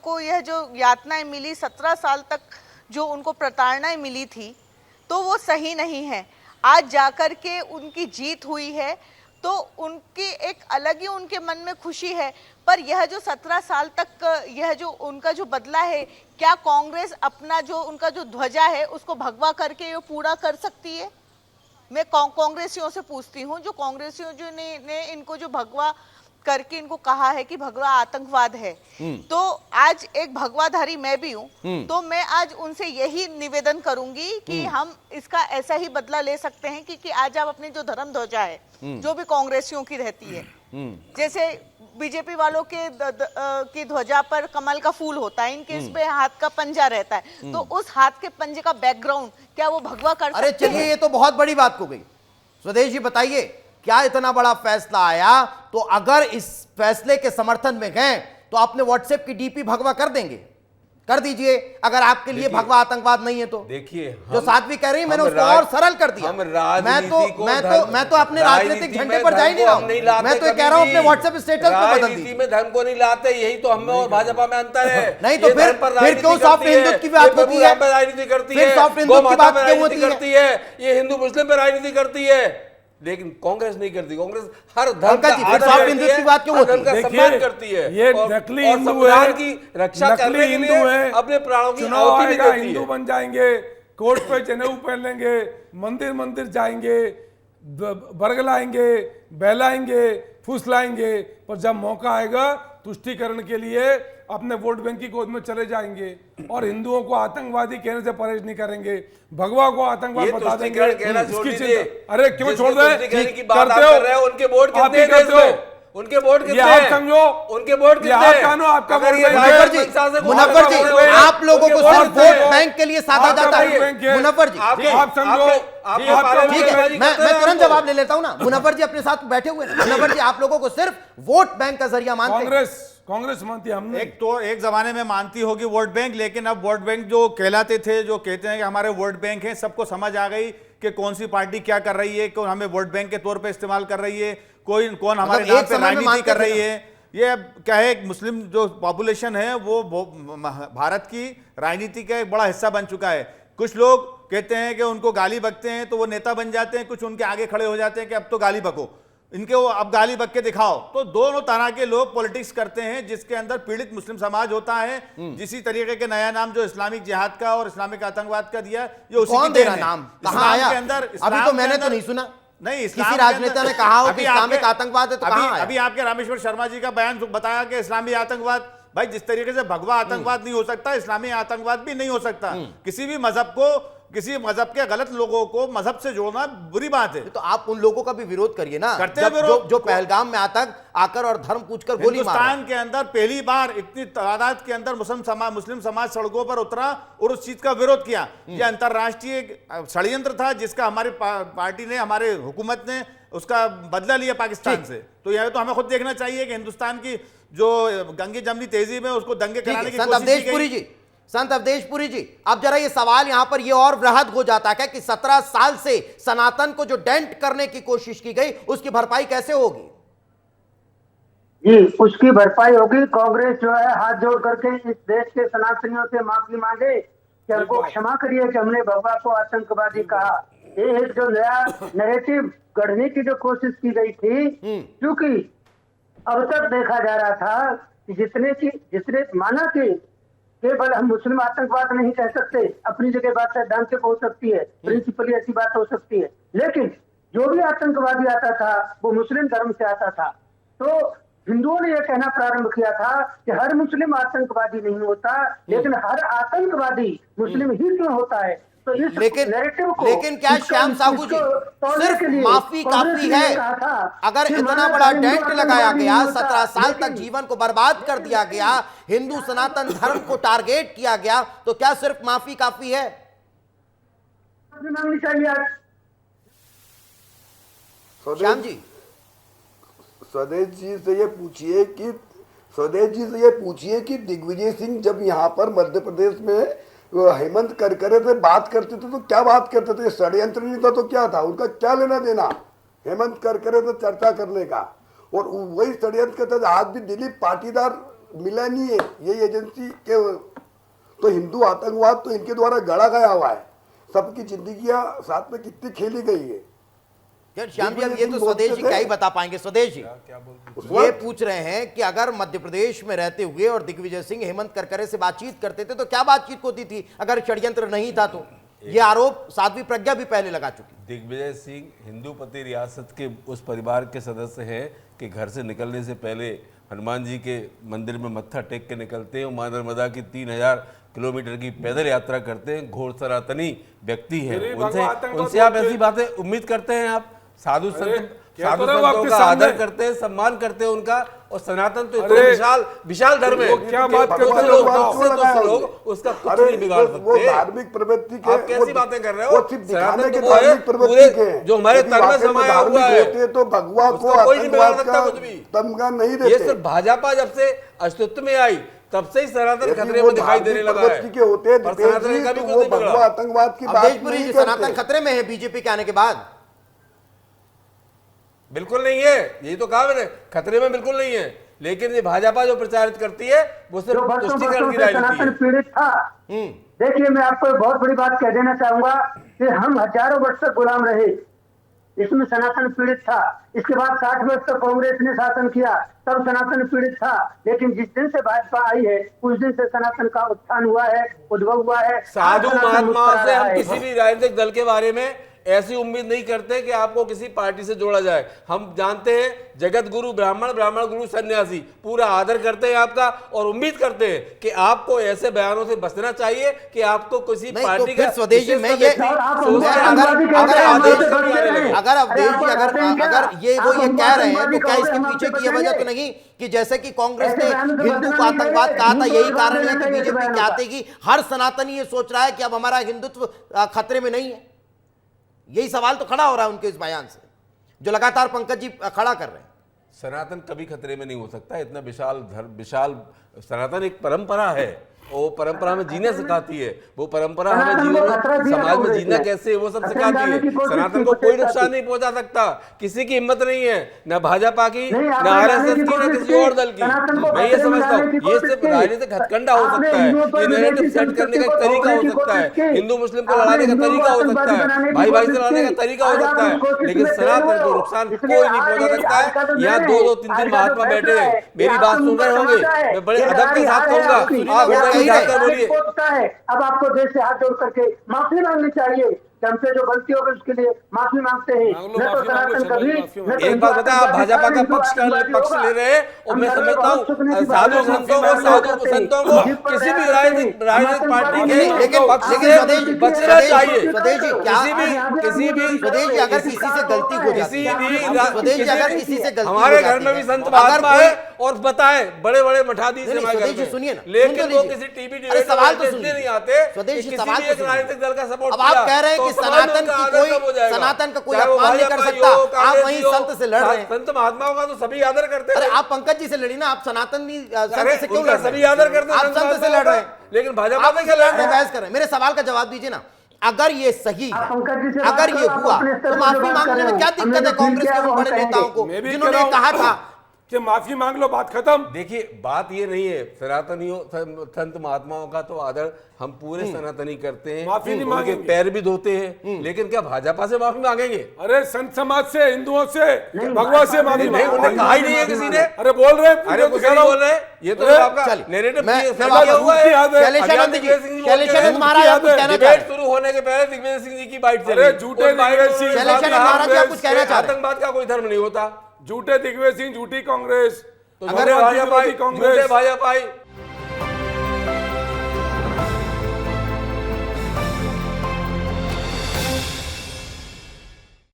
उनको यह जो यातनाएं मिली, 17 साल तक जो उनको प्रताड़नाएं मिली थी, तो वो सही नहीं है। आज जाकर के उनकी जीत हुई है तो उनकी एक अलग ही उनके मन में खुशी है। पर यह जो 17 साल तक यह जो उनका जो बदला है, क्या कांग्रेस अपना जो उनका जो ध्वजा है उसको भगवा करके ये पूरा कर सकती है? मैं कांग्रेसियों से पूछती हूँ, जो कांग्रेसियों जो ने इनको जो भगवा करके इनको कहा है कि भगवा आतंकवाद है, तो आज एक भगवाधारी मैं भी हूँ, तो मैं आज उनसे यही निवेदन करूंगी कि हम इसका ऐसा ही बदला ले सकते हैं कि आज आप अपनी जो धर्म ध्वजा है जो भी कांग्रेसियों की रहती है, जैसे बीजेपी वालों के की ध्वजा पर कमल का फूल होता है, इनके इस पे हाथ का पंजा रहता है, तो उस हाथ के पंजे का बैकग्राउंड क्या वो भगवा कर सकते हैं? अरे चलिए, ये तो बहुत बड़ी बात हो गई। स्वदेश जी बताइए, क्या इतना बड़ा फैसला आया, तो अगर इस फैसले के समर्थन में गए तो आपने व्हाट्सएप की डीपी भगवा कर देंगे? कर दीजिए, अगर आपके लिए भगवा आतंकवाद नहीं है तो। देखिए, जो साध्वी कह रही है, मैंने उसको और सरल कर दिया। मैं तो अपने राजनीतिक झंडे पर जा ही नहीं रहा हूं, मैं तो कह रहा हूं अपने व्हाट्सएप स्टेटस पे बदल दीजिए। में धर्म को नहीं लाते, यही तो हम में और भाजपा में अंतर है। नहीं तो फिर क्यों सॉफ्ट हिंदुत्व की बात होती है? राजनीति करती है, सॉफ्ट हिंदुत्व की बात क्यों होती है? ये हिंदू मुस्लिम पे राजनीति करती है, लेकिन कांग्रेस नहीं करती। कांग्रेस हर धर्म का सम्मान करती है। ये नकली हिंदू है, की रक्षा करने के लिए अपने प्राणों की आहुति भी देती है। हिंदू बन जाएंगे, कोर्ट पे जनेऊ पहन लेंगे, मंदिर मंदिर जाएंगे, बरगलाएंगे, बहलाएंगे, फुसलाएंगे, पर जब मौका आएगा तुष्टीकरण के लिए अपने वोट बैंक की गोद में चले जाएंगे और हिंदुओं को आतंकवादी कहने से परहेज नहीं करेंगे, भगवा को आतंकवाद बता देंगे। अरे क्यों छोड़ दे? करते हो, उनके वोट कितने हैं? उनके वोट कितने हैं? आप समझो, उनके वोट कितने हैं? आपका मुनव्वर जी, आप लोगों को सिर्फ वोट बैंक के लिए साधा जाता है। मुनव्वर जी, आप समझो, ठीक है, मैं तुरंत जवाब ले लेता हूं ना। मुनव्वर जी अपने साथ बैठे हुए हैं। मुनव्वर जी, आप लोगों को सिर्फ वोट बैंक का जरिया मानते हैं? कांग्रेस मानती है। हमने एक जमाने में मानती होगी वोट बैंक, लेकिन अब वोट बैंक जो कहलाते थे, जो कहते हैं कि हमारे वोट बैंक हैं, सबको समझ आ गई कि कौन सी पार्टी क्या कर रही है, कौन हमें वोट बैंक के तौर पे इस्तेमाल कर रही है, कौन हमारे नाम पे राजनीति कर रही है। ये क्या है, मुस्लिम जो पॉपुलेशन है वो भारत की राजनीति का एक बड़ा हिस्सा बन चुका है। कुछ लोग कहते हैं कि उनको गाली बकते हैं तो वो नेता बन जाते हैं, कुछ उनके आगे खड़े हो जाते हैं कि अब तो गाली बको, इनके वो अब गाली बक के दिखाओ। तो दोनों तरह के लोग पॉलिटिक्स करते हैं, जिसके अंदर पीड़ित मुस्लिम समाज होता है। जिसी तरीके के नया नाम जो इस्लामिक जिहाद का और इस्लामिक आतंकवाद का दिया, ये उसी की देन है। नाम कहां आया? के अंदर अभी तो मैंने तो नहीं सुना नहीं किसी राजनेता ने कहा हो कि इस्लामिक आतंकवाद है, तो कहां आया? अभी आपके रामेश्वर शर्मा जी का बयान बताया कि इस्लामी आतंकवाद, भाई जिस तरीके से भगवा आतंकवाद नहीं हो सकता, इस्लामी आतंकवाद भी नहीं हो सकता। किसी भी मजहब को, किसी मजहब के गलत लोगों को मजहब से जोड़ना बुरी बात है। तो आप उन लोगों का भी विरोध करिए ना, करते हैं विरोध। जो पहलगाम में आकर और धर्म पूछकर गोली मार। हिंदुस्तान के अंदर पहली बार इतनी तादाद के अंदर मुस्लिम समाज सड़कों पर उतरा और उस चीज का विरोध किया। यह अंतरराष्ट्रीय षड्यंत्र था, जिसका हमारी पार्टी ने, हमारे हुकूमत ने उसका बदला लिया पाकिस्तान से। तो यह तो हमें खुद देखना चाहिए कि हिंदुस्तान की जो गंगे जमनी तेजी में उसको दंगे कराने की कोशिश की गई। संत अवधेशपुरी जी, अब जरा ये सवाल यहां पर ये और वृहद हो जाता है कि 17 साल से सनातन को जो डेंट करने की कोशिश की गई, उसकी भरपाई कैसे होगी? जी, उसकी भरपाई होगी। कांग्रेस जो है हाथ जोड़ करके इस देश के सनातनियों से माफी मांगे कि हमको क्षमा करिए कि हमने भगवा को आतंकवादी कहा। ये एक जो नया नैरेटिव गढ़ने की जो कोशिश की गई थी, क्योंकि अब तक देखा जा रहा था कि जिसने माना कि केवल हम मुस्लिम आतंकवाद नहीं कह सकते, अपनी जगह बात सैद्धांतिक हो सकती है, प्रिंसिपली ऐसी बात हो सकती है, लेकिन जो भी आतंकवादी आता था वो मुस्लिम धर्म से आता था। तो हिंदुओं ने यह कहना प्रारंभ किया था कि हर मुस्लिम आतंकवादी नहीं होता, लेकिन हर आतंकवादी मुस्लिम ही क्यों होता है। तो लेकिन क्या श्याम साहू जी, सिर्फ माफी काफी है? अगर इतना बड़ा डेंट लगाया गया, 17 साल तक जीवन को बर्बाद कर दिया गया, हिंदू सनातन धर्म को टारगेट किया गया, तो क्या सिर्फ माफी काफी है? मांगनी चाहिए आज। श्याम जी, स्वदेश जी से ये पूछिए कि दिग्विजय सिंह जब यहाँ पर मध्य प्रदेश में हेमंत करकरे से बात करते थे तो क्या बात करते थे? षड्यंत्र नहीं था तो क्या था? उनका क्या लेना देना हेमंत करकरे से चर्चा करने का? और वही षड्यंत्र के तहत आज भी दिलीप पाटीदार मिला नहीं है ये एजेंसी के, तो हिंदू आतंकवाद तो इनके द्वारा गढ़ा गया हुआ है। सबकी जिंदगियां साथ में कितनी खेली गई है। यार श्याम जी, अब ये तो स्वदेश जी क्या ही बता पाएंगे। स्वदेश जी ये पूछ रहे हैं कि अगर मध्य प्रदेश में रहते हुए और दिग्विजय सिंह हेमंत करकरे से बातचीत करते थे तो क्या बातचीत होती थी अगर षड्यंत्र नहीं था तो? ये आरोप साध्वी प्रज्ञा भी पहले लगा चुकी। दिग्विजय सिंह हिंदूपति रियासत के उस परिवार के सदस्य हैं कि घर से निकलने से पहले हनुमान जी के मंदिर में मत्था टेक के निकलते हैं और मां नर्मदा की 3000 किलोमीटर की पैदल यात्रा करते हैं। घोर सनातनी व्यक्ति हैं, उनसे आप ऐसी बातें उम्मीद करते हैं? आप साधु संतों का आदर करते हैं, सम्मान करते हैं उनका, और सनातन तो विशाल धर्म है। क्या बात करते हैं लोग उसका कुछ नहीं बिगाड़ सकते। धार्मिक प्रवृत्ति के आप कैसी बातें कर रहे हो? वो सिर्फ दिखाने सनातन के तो वो है धार्मिक प्रवृत्ति के जो हमारे तन में समाया हुआ है, तो भगवा को उसका कोई नहीं बिगाड़ सकता आतंकवाद कुछ भी। का तमगा नहीं देते। ये सिर्फ भाजपा जब से अस्तित्व में आई तब से ही सनातन खतरे में दिखाई देने लगा है। के होते हैं पर सनातन का भी कुछ नहीं बिगड़ा। आतंकवाद की बात अवधेशपुरी जी, नहीं सनातन करते। खतरे में है बीजेपी के आने के बाद? बिल्कुल नहीं है, यही तो कहा मैंने, खतरे में बिल्कुल नहीं है। लेकिन ये भाजपा जो प्रचारित करती है वो सिर्फ तुष्टिकरण की राजनीति सनातन है। पीड़ित था। देखिए, मैं आपको बहुत बड़ी बात कह देना चाहूंगा कि हम हजारों वर्ष तक गुलाम रहे, इसमें सनातन पीड़ित था। इसके बाद 60 वर्ष तक कांग्रेस ने शासन किया, तब सनातन पीड़ित था। लेकिन जिस दिन से भाजपा आई है उस दिन से सनातन का उत्थान हुआ है, उद्भव हुआ है। साधु महात्माओं से हम किसी भी राजनीतिक दल के बारे में ऐसी उम्मीद नहीं करते कि आपको किसी पार्टी से जोड़ा जाए। हम जानते हैं जगत गुरु ब्राह्मण, ब्राह्मण गुरु सन्यासी, पूरा आदर करते हैं आपका और उम्मीद करते हैं कि आपको ऐसे बयानों से बचना चाहिए कि आपको किसी पार्टी का स्वदेश जी, मैं ये अगर अवधेश जी अगर ये वो ये कह रहे हैं तो क्या इसके पीछे की ये वजह तो नहीं कि जैसे कि कांग्रेस ने हिंदू को आतंकवाद कहा था, यही कारण है कि बीजेपी चाहते कि हर सनातनी ये सोच रहा है कि अब हमारा हिंदुत्व खतरे में नहीं है? यही सवाल तो खड़ा हो रहा है उनके इस बयान से, जो लगातार पंकज जी खड़ा कर रहे हैं। सनातन कभी खतरे में नहीं हो सकता। इतना विशाल सनातन एक परंपरा है, वो परंपरा हमें जीने सिखाती है। वो परंपरा हमें जीवन समाज में जीना कैसे वो सब सिखाती है। सनातन को कोई नुकसान नहीं पहुंचा सकता, किसी की हिम्मत नहीं है, न भाजपा की, न आरएसएस की, न किसी और दल की। मैं ये समझता हूँ ये सिर्फ राजनीतिक हथकंडा हो सकता है, ये नैरेटिव सेट करने का एक तरीका हो सकता है, हिंदू मुस्लिम को लड़ाने का तरीका हो सकता है, भाई भाई से लड़ाने का तरीका हो सकता है, लेकिन सनातन को नुकसान कोई नहीं पहुंचा सकता है। यहाँ 2-2-3 महात्मा बैठे हैं, मेरी बात सुन रहे होंगे, मैं बड़े अदब के साथ कहूंगा, है। अब आपको देश से हाथ जोड़ करके माफी मांगनी चाहिए कि हमसे जो गलती हो गई उसके लिए माफी मांगते हैं। एक बात बता, आप भाजपा का पक्ष ले रहे हैं और मैं समझता हूँ साधु संतों को किसी भी राजनीतिक पार्टी के पक्ष से बचना चाहिए। किसी भी अगर किसी से गलती हो जाती है, अगर किसी से गलती हमारे घर में भी संत महात्मा है और बताए बड़े बड़े मठाधीश सुनिए ना, लेकिन वो किसी टीवी सवाल तो नहीं आते, स्वदेश किसी भी एक राजनीतिक दल का सपोर्ट। अब आप कह रहे हैं कि सनातन का कोई अपमान नहीं कर सकता, आप वहीं संत से लड़ रहे हैं। संत महात्माओं का तो सभी आदर करते हैं। अरे आप पंकज जी से लड़ी ना, आप सनातन संत से क्यों लड़ रहे हैं? सभी आदर करते हैं, आप संत से लड़ रहे हैं, लेकिन भाजपा में क्या लड़ रहे हैं? बहस कर रहे हैं। मेरे सवाल का जवाब दीजिए ना, अगर ये सही है, अगर ये हुआ तो माफी मांगने में क्या दिक्कत है कांग्रेस के उन बड़े नेताओं को जिन्होंने कहा था कि माफी मांग लो, बात खत्म? देखिए, बात ये नहीं है, सनातनियों संत महात्माओं का तो आदर हम पूरे सनातनी करते हैं, माफी नहीं उनके मांगेंगे, पैर भी धोते हैं, लेकिन क्या भाजपा से माफी मांगेंगे? अरे संत समाज से, हिंदुओं से, भगवान से माफी नहीं, उन्हें कहा ही नहीं है किसी ने। अरे बोल रहे, अरे कुछ नहीं बोल रहे, ये तो आपका नैरेटिव हुआ है। डिबेट शुरू होने के पहले दिग्विजय सिंह जी की बाइट चली, झूठे आतंकवाद का कोई धर्म नहीं होता, झूठे दिग्विजय सिंह, झूठी कांग्रेस, अगर भाजपा कांग्रेस भाजपा